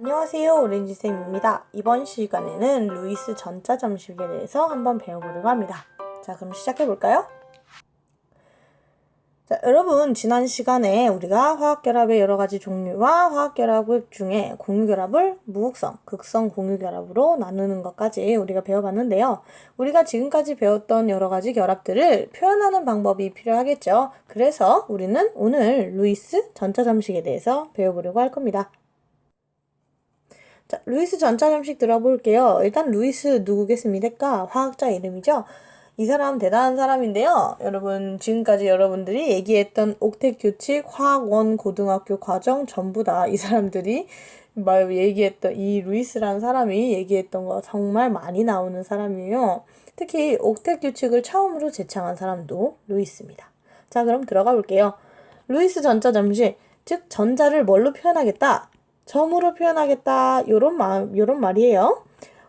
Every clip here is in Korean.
안녕하세요, 오렌지쌤입니다. 이번 시간에는 루이스 전자 점식에 대해서 한번 배워보려고 합니다. 자, 그럼 시작해볼까요? 자, 여러분, 지난 시간에 우리가 화학결합의 여러가지 종류와 화학결합 중에 공유결합을 무극성, 극성 공유결합으로 나누는 것까지 우리가 배워봤는데요. 우리가 지금까지 배웠던 여러가지 결합들을 표현하는 방법이 필요하겠죠. 그래서 우리는 오늘 루이스 전자 점식에 대해서 배워보려고 할 겁니다. 자, 루이스 전자 점식 들어볼게요. 일단 루이스 누구겠습니까? 화학자 이름이죠. 이 사람 대단한 사람인데요. 여러분, 지금까지 여러분들이 얘기했던 옥텟 규칙, 화학원 고등학교 과정 전부 다 이 사람들이 얘기했던 이 루이스라는 사람이 얘기했던 거 정말 많이 나오는 사람이에요. 특히 옥텟 규칙을 처음으로 제창한 사람도 루이스입니다. 자, 그럼 들어가 볼게요. 루이스 전자 점식, 즉 전자를 뭘로 표현하겠다? 점으로 표현하겠다. 요런 말이에요.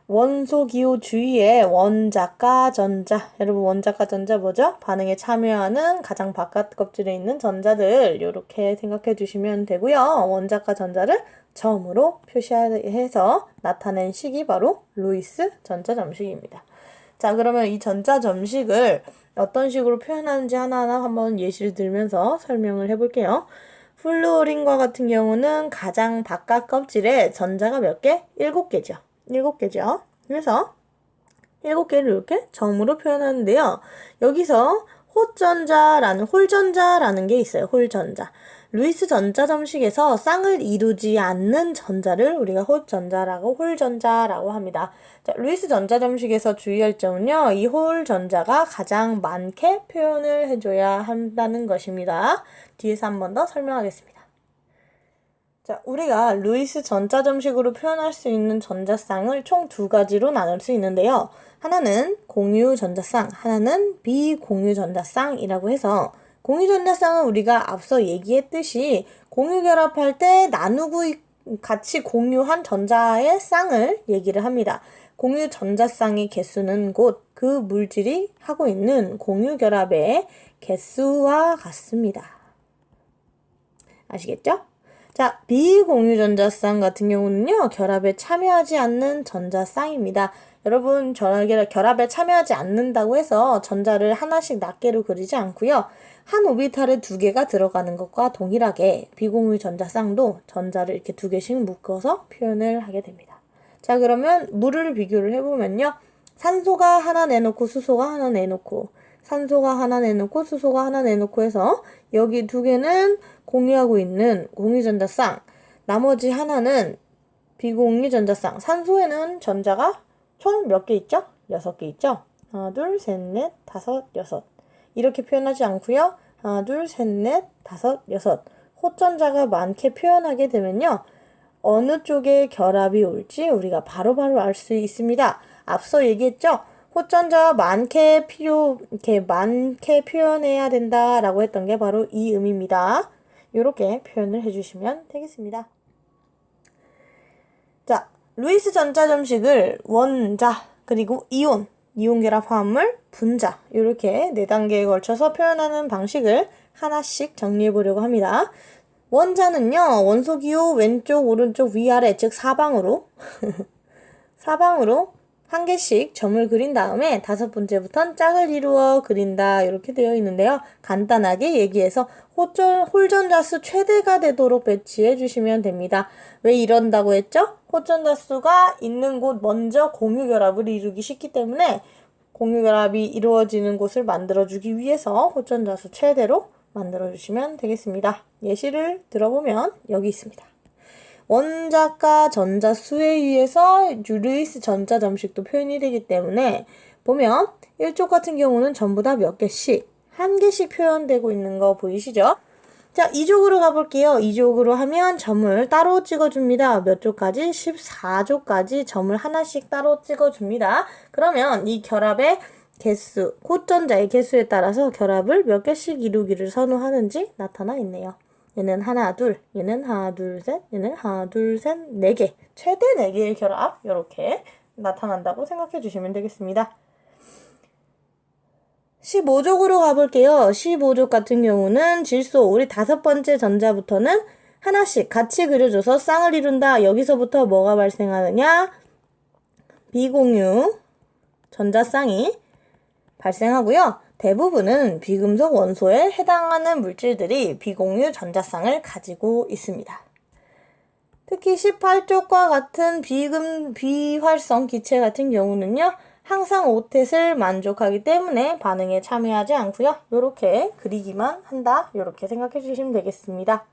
원소 기호 주위에 원자과 전자. 여러분, 원자과 전자 뭐죠? 반응에 참여하는 가장 바깥 껍질에 있는 전자들. 요렇게 생각해 주시면 되고요. 원자과 전자를 점으로 표시해서 나타낸 식이 바로 루이스 전자 점식입니다. 자, 그러면 이 전자 점식을 어떤 식으로 표현하는지 하나하나 한번 예시를 들면서 설명을 해볼게요. 플루오린과 같은 경우는 가장 바깥 껍질에 전자가 몇 개? 7개죠. 7개죠. 그래서 7개를 이렇게 점으로 표현하는데요. 여기서 홀전자라는 게 있어요. 홀전자. 루이스 전자 점식에서 쌍을 이루지 않는 전자를 우리가 홀전자라고 합니다. 자, 루이스 전자 점식에서 주의할 점은요. 이 홀전자가 가장 많게 표현을 해줘야 한다는 것입니다. 뒤에서 한 번 더 설명하겠습니다. 자, 우리가 루이스 전자 점식으로 표현할 수 있는 전자쌍을 총 2가지로 나눌 수 있는데요. 하나는 공유 전자쌍, 하나는 비공유 전자쌍이라고 해서 공유 전자쌍은 우리가 앞서 얘기했듯이 공유 결합할 때 나누고 같이 공유한 전자의 쌍을 얘기를 합니다. 공유 전자쌍의 개수는 곧 그 물질이 하고 있는 공유 결합의 개수와 같습니다. 아시겠죠? 자, 비공유 전자쌍 같은 경우는요, 결합에 참여하지 않는 전자쌍입니다. 여러분, 결합에 참여하지 않는다고 해서 전자를 하나씩 낱개로 그리지 않고요. 한 오비탈에 2개가 들어가는 것과 동일하게 비공유 전자쌍도 전자를 이렇게 2개씩 묶어서 표현을 하게 됩니다. 자, 그러면 물을 비교를 해보면요. 산소가 하나 내놓고 수소가 하나 내놓고 산소가 하나 내놓고 수소가 하나 내놓고 해서 여기 2개는 공유하고 있는 공유 전자쌍, 나머지 하나는 비공유 전자쌍. 산소에는 전자가 총 몇 개 있죠? 6개 있죠? 하나, 둘, 셋, 넷, 다섯, 여섯. 이렇게 표현하지 않고요. 하나, 둘, 셋, 넷, 다섯, 여섯. 호전자가 많게 표현하게 되면요. 어느 쪽에 결합이 올지 우리가 바로바로 알 수 있습니다. 앞서 얘기했죠? 호전자가 많게 표현해야 된다라고 했던 게 바로 이 의미입니다. 이렇게 표현을 해주시면 되겠습니다. 자, 루이스 전자 점식을 원자, 그리고 이온 결합 화합물, 분자 이렇게 4단계에 걸쳐서 표현하는 방식을 하나씩 정리해 보려고 합니다. 원자는요, 원소 기호 왼쪽, 오른쪽, 위아래, 즉 사방으로 한 개씩 점을 그린 다음에 5번째부터는 짝을 이루어 그린다 이렇게 되어 있는데요. 간단하게 얘기해서 홀전자수 최대가 되도록 배치해 주시면 됩니다. 왜 이런다고 했죠? 홀전자수가 있는 곳 먼저 공유결합을 이루기 쉽기 때문에 공유결합이 이루어지는 곳을 만들어주기 위해서 홀전자수 최대로 만들어주시면 되겠습니다. 예시를 들어보면 여기 있습니다. 원자과 전자수에 의해서 루이스 전자 점식도 표현이 되기 때문에 보면 이쪽 같은 경우는 전부 다 몇 개씩, 1개씩 표현되고 있는 거 보이시죠? 자, 2쪽으로 가볼게요. 2쪽으로 하면 점을 따로 찍어줍니다. 몇 쪽까지? 14쪽까지 점을 하나씩 따로 찍어줍니다. 그러면 이 결합의 개수, 호전자의 개수에 따라서 결합을 몇 개씩 이루기를 선호하는지 나타나 있네요. 얘는 하나, 둘, 얘는 하나, 둘, 셋, 얘는 하나, 둘, 셋, 4개. 최대 4개의 결합, 이렇게 나타난다고 생각해 주시면 되겠습니다. 15족으로 가볼게요. 15족 같은 경우는 질소, 우리 5번째 전자부터는 하나씩 같이 그려줘서 쌍을 이룬다. 여기서부터 뭐가 발생하느냐? 비공유 전자쌍이 발생하고요. 대부분은 비금속 원소에 해당하는 물질들이 비공유 전자쌍을 가지고 있습니다. 특히 18쪽과 같은 비활성 기체 같은 경우는요. 항상 오텟을 만족하기 때문에 반응에 참여하지 않고요. 이렇게 그리기만 한다. 이렇게 생각해 주시면 되겠습니다.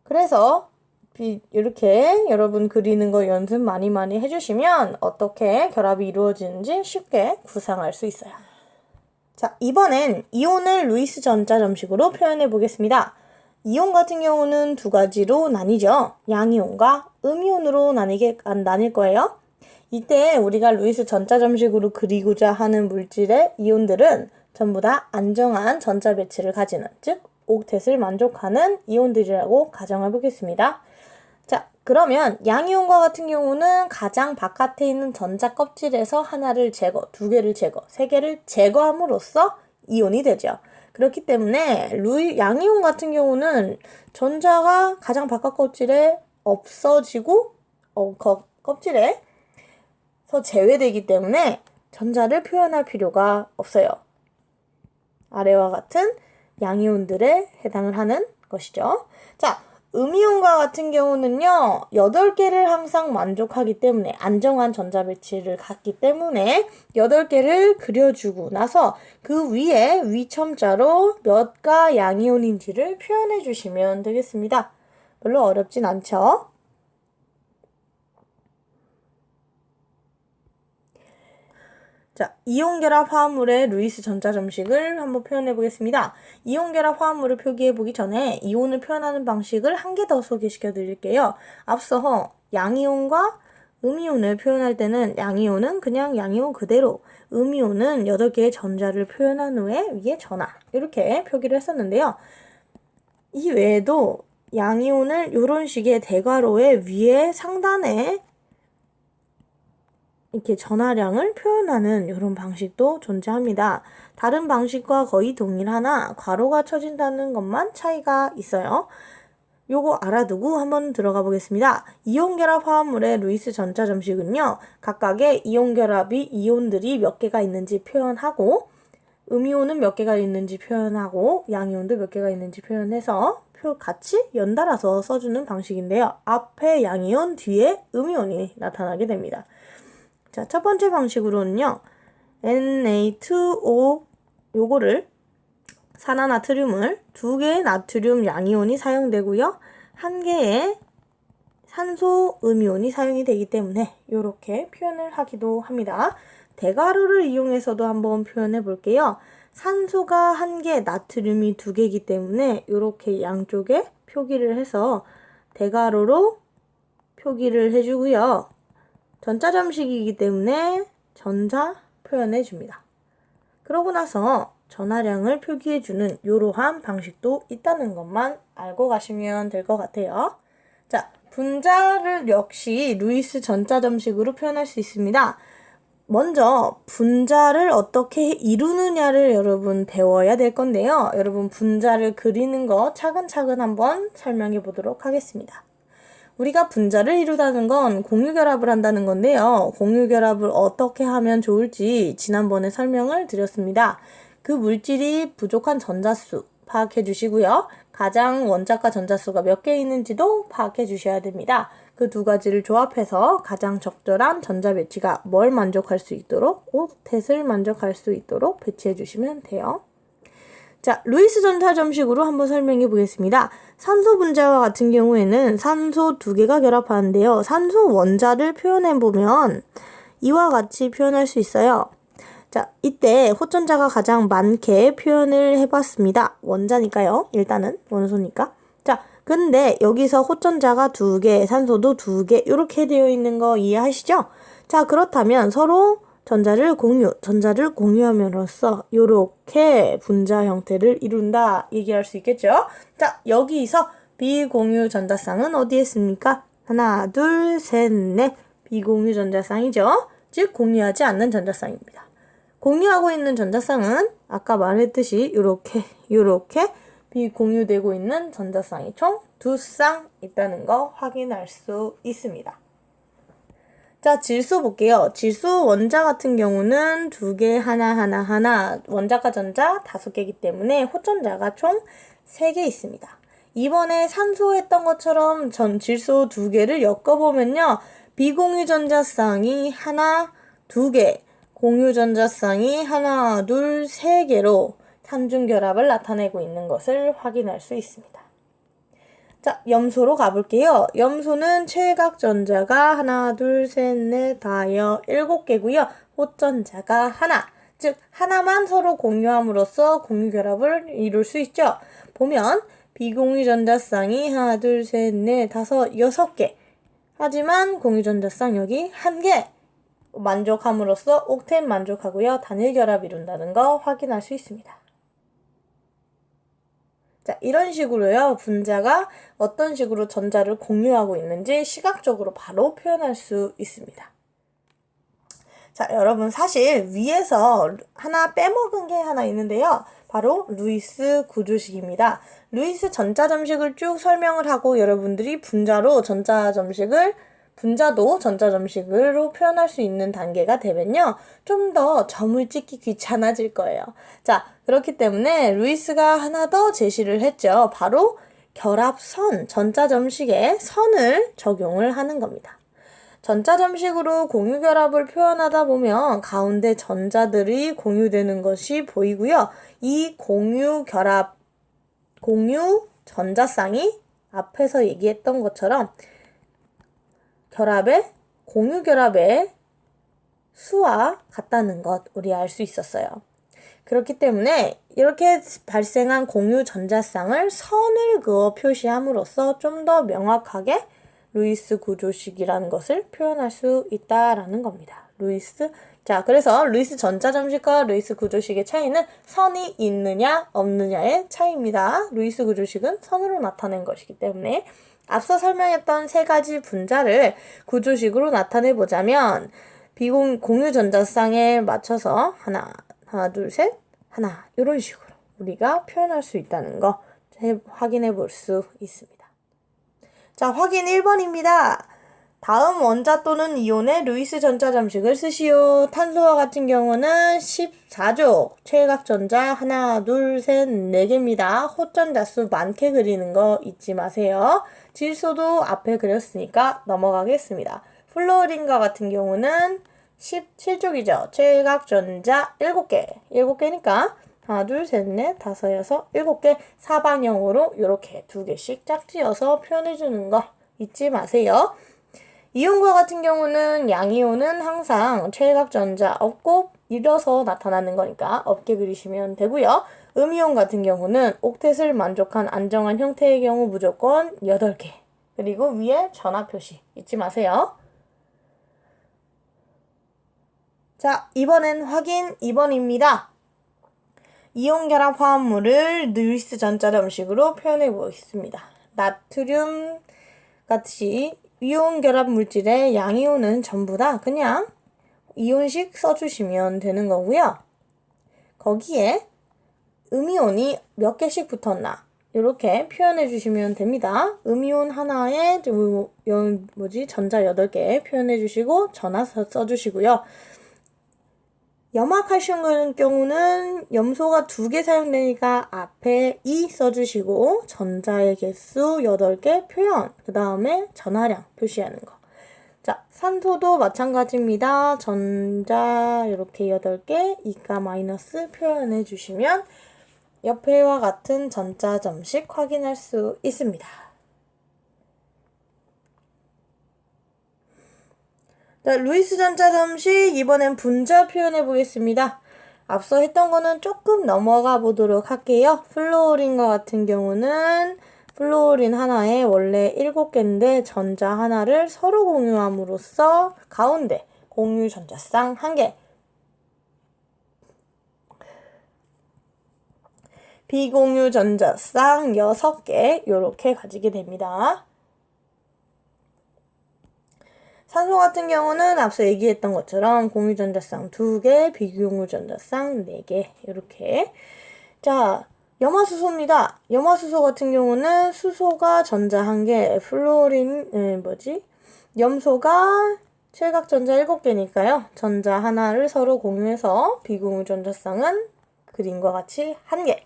그래서 이렇게 여러분 그리는 거 연습 많이 해주시면 어떻게 결합이 이루어지는지 쉽게 구상할 수 있어요. 자, 이번엔 이온을 루이스 전자점식으로 표현해 보겠습니다. 이온 같은 경우는 두 가지로 나뉘죠. 양이온과 음이온으로 나뉠 거예요. 이때 우리가 루이스 전자점식으로 그리고자 하는 물질의 이온들은 전부 다 안정한 전자 배치를 가지는, 즉 옥텟을 만족하는 이온들이라고 가정해 보겠습니다. 자, 그러면 양이온과 같은 경우는 가장 바깥에 있는 전자 껍질에서 하나를 제거, 두 개를 제거, 세 개를 제거함으로써 이온이 되죠. 그렇기 때문에 양이온 같은 경우는 전자가 가장 바깥 껍질에 없어지고 껍질에서 제외되기 때문에 전자를 표현할 필요가 없어요. 아래와 같은 양이온들에 해당을 하는 것이죠. 자, 음이온과 같은 경우는요. 8개를 항상 만족하기 때문에 안정한 전자 배치를 갖기 때문에 8개를 그려주고 나서 그 위에 위첨자로 몇 가 양이온인지를 표현해 주시면 되겠습니다. 별로 어렵진 않죠? 자, 이온결합 화합물의 루이스 전자점식을 한번 표현해 보겠습니다. 이온결합 화합물을 표기해 보기 전에 이온을 표현하는 방식을 한 개 더 소개시켜 드릴게요. 앞서 양이온과 음이온을 표현할 때는 양이온은 그냥 양이온 그대로, 음이온은 8개의 전자를 표현한 후에 위에 전하 이렇게 표기를 했었는데요. 이 외에도 양이온을 이런 식의 대괄호의 위에 상단에 이렇게 전하량을 표현하는 이런 방식도 존재합니다. 다른 방식과 거의 동일하나 괄호가 쳐진다는 것만 차이가 있어요. 요거 알아두고 한번 들어가 보겠습니다. 이온결합 화합물의 루이스 전자점식은요. 각각의 이온결합이 이온들이 몇 개가 있는지 표현하고 음이온은 몇 개가 있는지 표현하고 양이온도 몇 개가 있는지 표현해서 같이 연달아서 써주는 방식인데요. 앞에 양이온, 뒤에 음이온이 나타나게 됩니다. 자, 첫 번째 방식으로는요. Na2O 요거를 산화나트륨을 2개의 나트륨 양이온이 사용되고요. 1개의 산소 음이온이 사용이 되기 때문에 이렇게 표현을 하기도 합니다. 대괄호를 이용해서도 한번 표현해 볼게요. 산소가 1개, 나트륨이 2개이기 때문에 이렇게 양쪽에 표기를 해서 대괄호로 표기를 해주고요. 전자점식이기 때문에 전자 표현해 줍니다. 그러고 나서 전하량을 표기해주는 이러한 방식도 있다는 것만 알고 가시면 될 것 같아요. 자, 분자를 역시 루이스 전자점식으로 표현할 수 있습니다. 먼저 분자를 어떻게 이루느냐를 여러분 배워야 될 건데요. 여러분 분자를 그리는 거 차근차근 한번 설명해 보도록 하겠습니다. 우리가 분자를 이루다는 건 공유결합을 한다는 건데요. 공유결합을 어떻게 하면 좋을지 지난번에 설명을 드렸습니다. 그 물질이 부족한 전자수 파악해 주시고요. 가장 원자가 전자수가 몇 개 있는지도 파악해 주셔야 됩니다. 그 두 가지를 조합해서 가장 적절한 전자 배치가 뭘 만족할 수 있도록, 옥텟을 만족할 수 있도록 배치해 주시면 돼요. 자, 루이스 전자점식으로 한번 설명해 보겠습니다. 산소 분자와 같은 경우에는 산소 2개가 결합하는데요. 산소 원자를 표현해 보면 이와 같이 표현할 수 있어요. 자, 이때 호전자가 가장 많게 표현을 해봤습니다. 원자니까요. 일단은 원소니까. 자, 근데 여기서 호전자가 2개, 산소도 2개 이렇게 되어 있는 거 이해하시죠? 자, 그렇다면 서로 전자를 공유함으로써 이렇게 분자 형태를 이룬다 얘기할 수 있겠죠? 자, 여기서 비공유 전자쌍은 어디에 있습니까? 하나, 둘, 셋, 넷. 비공유 전자쌍이죠? 즉 공유하지 않는 전자쌍입니다. 공유하고 있는 전자쌍은 아까 말했듯이 이렇게 비공유되고 있는 전자쌍이 총 두 쌍 있다는 거 확인할 수 있습니다. 자, 질소 볼게요. 질소 원자 같은 경우는 2개, 하나, 원자과 전자 5개이기 때문에 호전자가 총 3개 있습니다. 이번에 산소 했던 것처럼 질소 2개를 엮어보면요. 비공유전자쌍이 하나, 2개, 공유전자쌍이 하나, 둘, 3개로 삼중결합을 나타내고 있는 것을 확인할 수 있습니다. 자, 염소로 가볼게요. 염소는 최각전자가 하나, 둘, 셋, 넷, 다여 7개고요. 호전자가 하나, 즉 하나만 서로 공유함으로써 공유결합을 이룰 수 있죠. 보면 비공유전자쌍이 하나, 둘, 셋, 넷, 다섯, 6개. 하지만 공유전자쌍 여기 1개. 만족함으로써 옥텐 만족하고요. 단일결합 이룬다는 거 확인할 수 있습니다. 자, 이런 식으로요. 분자가 어떤 식으로 전자를 공유하고 있는지 시각적으로 바로 표현할 수 있습니다. 자, 여러분 사실 위에서 하나 빼먹은 게 하나 있는데요. 바로 루이스 구조식입니다. 루이스 전자점식을 쭉 설명을 하고 여러분들이 분자도 전자점식으로 표현할 수 있는 단계가 되면요. 좀 더 점을 찍기 귀찮아질 거예요. 자, 그렇기 때문에 루이스가 하나 더 제시를 했죠. 바로 결합선, 전자점식에 선을 적용을 하는 겁니다. 전자점식으로 공유결합을 표현하다 보면 가운데 전자들이 공유되는 것이 보이고요. 이 공유 전자쌍이 앞에서 얘기했던 것처럼 공유결합의 수와 같다는 것 우리 알 수 있었어요. 그렇기 때문에 이렇게 발생한 공유 전자쌍을 선을 그어 표시함으로써 좀 더 명확하게 루이스 구조식이라는 것을 표현할 수 있다라는 겁니다. 자, 그래서 루이스 전자점식과 루이스 구조식의 차이는 선이 있느냐 없느냐의 차이입니다. 루이스 구조식은 선으로 나타낸 것이기 때문에 앞서 설명했던 3가지 분자를 구조식으로 나타내 보자면 공유 전자쌍에 맞춰서 하나, 둘, 셋, 하나 이런 식으로 우리가 표현할 수 있다는 거 확인해 볼 수 있습니다. 자, 확인 1번입니다. 다음 원자 또는 이온의 루이스 전자점식을 쓰시오. 탄소와 같은 경우는 14족, 최각전자 하나, 둘, 셋, 4개입니다. 호전자수 많게 그리는 거 잊지 마세요. 질소도 앞에 그렸으니까 넘어가겠습니다. 플로린과 같은 경우는 17족이죠. 최각전자 7개. 7개니까 하나, 둘, 셋, 넷, 다섯, 여섯, 7개 사방형으로 이렇게 2개씩 짝지어서 표현해주는 거 잊지 마세요. 이온과 같은 경우는 양이온은 항상 최각전자 없고 일어서 나타나는 거니까 없게 그리시면 되고요. 음이온 같은 경우는 옥텟을 만족한 안정한 형태의 경우 무조건 8개. 그리고 위에 전화 표시 잊지 마세요. 자, 이번엔 확인 2번입니다. 이온 결합 화합물을 루이스 전자점식으로 표현해 보겠습니다. 나트륨 같이 이온 결합 물질의 양이온은 전부 다 그냥 이온식 써주시면 되는 거고요. 거기에 음이온이 몇 개씩 붙었나 이렇게 표현해 주시면 됩니다. 음이온 하나에 전자 8개 표현해 주시고 전화 써주시고요. 염화칼슘 같은 경우는 염소가 2개 사용되니까 앞에 2 써주시고 전자의 개수 8개 표현, 그 다음에 전하량 표시하는 거. 자, 산소도 마찬가지입니다. 전자 이렇게 8개, 이가 마이너스 표현해 주시면 옆에와 같은 전자점식 확인할 수 있습니다. 자, 루이스 전자점식 이번엔 분자 표현해 보겠습니다. 앞서 했던 거는 조금 넘어가 보도록 할게요. 플로어린과 같은 경우는 플로어린 하나에 원래 7개인데 전자 하나를 서로 공유함으로써 가운데 공유 전자쌍 1개, 비공유 전자쌍 6개 이렇게 가지게 됩니다. 산소 같은 경우는 앞서 얘기했던 것처럼 공유전자쌍 2개, 비공유전자쌍 4개 이렇게. 자, 염화수소입니다. 염화수소 같은 경우는 수소가 전자 1개, 염소가 칠각전자 7개니까요. 전자 하나를 서로 공유해서 비공유전자쌍은 그림과 같이 1개,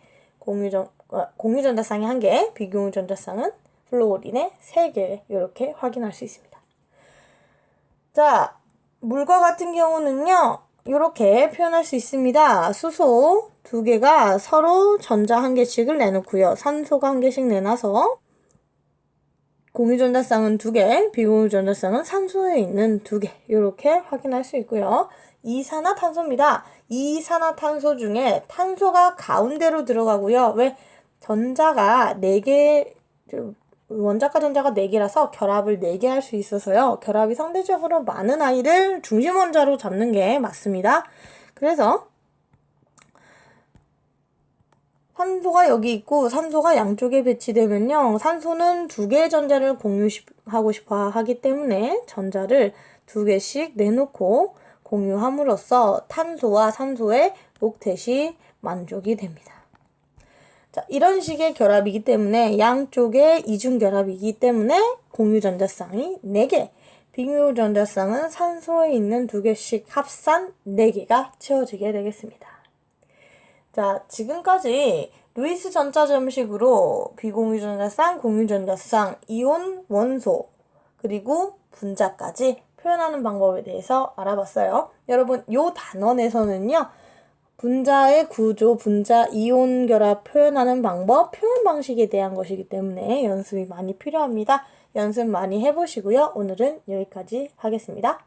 공유전자쌍이 1개, 비공유전자쌍은 플루오린의 3개 이렇게 확인할 수 있습니다. 자, 물과 같은 경우는요. 이렇게 표현할 수 있습니다. 수소 2개가 서로 전자 1개씩을 내놓고요. 산소가 1개씩 내놔서 공유전자쌍은 2개, 비공유전자쌍은 산소에 있는 2개 이렇게 확인할 수 있고요. 이산화탄소입니다. 이산화탄소 중에 탄소가 가운데로 들어가고요. 왜? 전자가 4개, 원자과 전자가 4개라서 결합을 4개 할 수 있어서요. 결합이 상대적으로 많은 아이를 중심 원자로 잡는 게 맞습니다. 그래서 산소가 여기 있고 산소가 양쪽에 배치되면요. 산소는 2개의 전자를 공유하고 싶어 하기 때문에 전자를 2개씩 내놓고 공유함으로써 탄소와 산소의 옥텟이 만족이 됩니다. 자, 이런 식의 결합이기 때문에 양쪽의 이중결합이기 때문에 공유전자쌍이 4개, 비공유전자쌍은 산소에 있는 2개씩 합산 4개가 채워지게 되겠습니다. 자, 지금까지 루이스 전자점식으로 비공유전자쌍, 공유전자쌍, 이온, 원소, 그리고 분자까지 표현하는 방법에 대해서 알아봤어요. 여러분, 요 단원에서는요. 분자의 구조, 분자 이온 결합 표현하는 방법, 표현 방식에 대한 것이기 때문에 연습이 많이 필요합니다. 연습 많이 해보시고요. 오늘은 여기까지 하겠습니다.